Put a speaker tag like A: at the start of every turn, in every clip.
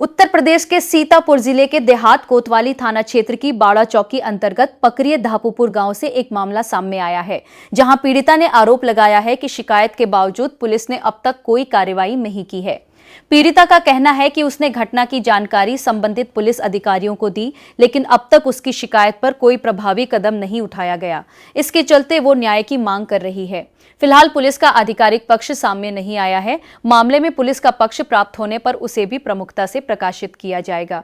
A: उत्तर प्रदेश के सीतापुर जिले के देहात कोतवाली थाना क्षेत्र की बाड़ा चौकी अंतर्गत पकरिया धापुपुर गांव से एक मामला सामने आया है, जहां पीड़िता ने आरोप लगाया है कि शिकायत के बावजूद पुलिस ने अब तक कोई कार्रवाई नहीं की है। पीड़िता का कहना है कि उसने घटना की जानकारी संबंधित पुलिस अधिकारियों को दी, लेकिन अब तक उसकी शिकायत पर कोई प्रभावी कदम नहीं उठाया गया। इसके चलते वो न्याय की मांग कर रही है। फिलहाल पुलिस का आधिकारिक पक्ष सामने नहीं आया है। मामले में पुलिस का पक्ष प्राप्त होने पर उसे भी प्रमुखता से प्रकाशित किया जाएगा।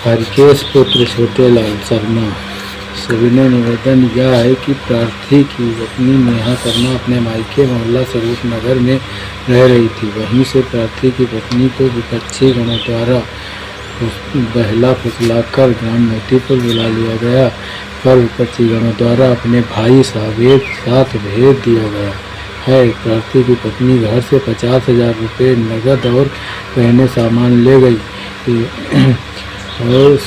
B: हरकेश पुत्र छोटेलाल शर्मा सविनय निवेदन यह है कि प्रार्थी की पत्नी नेहा शर्मा अपने मायके मोहल्ला स्वरूप नगर में रह रही थी। वहीं से प्रार्थी की पत्नी को विपक्षी गणों द्वारा बहला फुसलाकर ग्राम मोतीपुर बुला लिया गया, पर विपक्षी गणों द्वारा अपने भाई सावेद साथ भेज दिया गया है। प्रार्थी की पत्नी घर से 50,000 रुपये नगद और गहने सामान ले गई और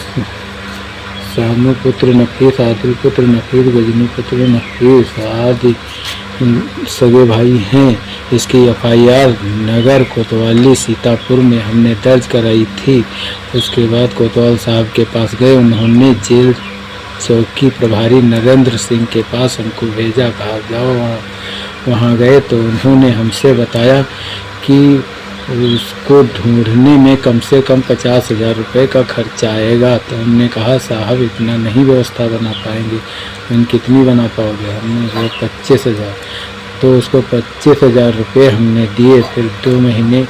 B: शामू पुत्र नफीस, आदिल पुत्र नफीस, गजनी पुत्र नफीस आदि सगे भाई हैं। इसकी FIR नगर कोतवाली सीतापुर में हमने दर्ज कराई थी। उसके बाद कोतवाल साहब के पास गए। उन्होंने जेल चौकी प्रभारी नरेंद्र सिंह के पास हमको भेजा, कहा जाओ वहाँ गए तो उन्होंने हमसे बताया कि उसको ढूंढने में कम से कम 50,000 रुपये का खर्चा आएगा। तो हमने कहा साहब इतना नहीं व्यवस्था बना पाएंगे। हम कितनी बना पाओगे? हमने कहा 25,000। तो उसको 25,000 रुपये हमने दिए। फिर 2 महीने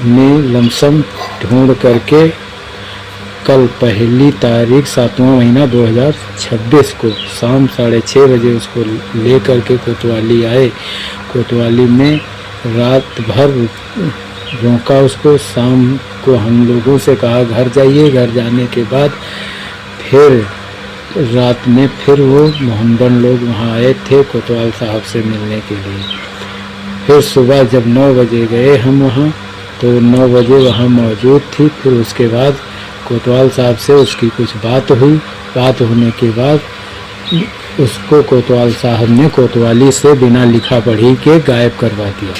B: में लमसम ढूंढ करके कल पहली तारीख 7वां महीना 2026 को शाम 6:30 बजे उसको ले करके कोतवाली आए। कोतवाली में रात भर रोका उसको। शाम को हम लोगों से कहा घर जाइए। घर जाने के बाद फिर रात में फिर वो मोहम्मदन लोग वहाँ आए थे कोतवाल साहब से मिलने के लिए। फिर सुबह जब 9 बजे गए हम वहाँ, तो 9 बजे वहाँ मौजूद थी। फिर उसके बाद कोतवाल साहब से उसकी कुछ बात हुई। बात होने के बाद उसको कोतवाल साहब ने कोतवाली से बिना लिखा पढ़ी के गायब करवा दिया।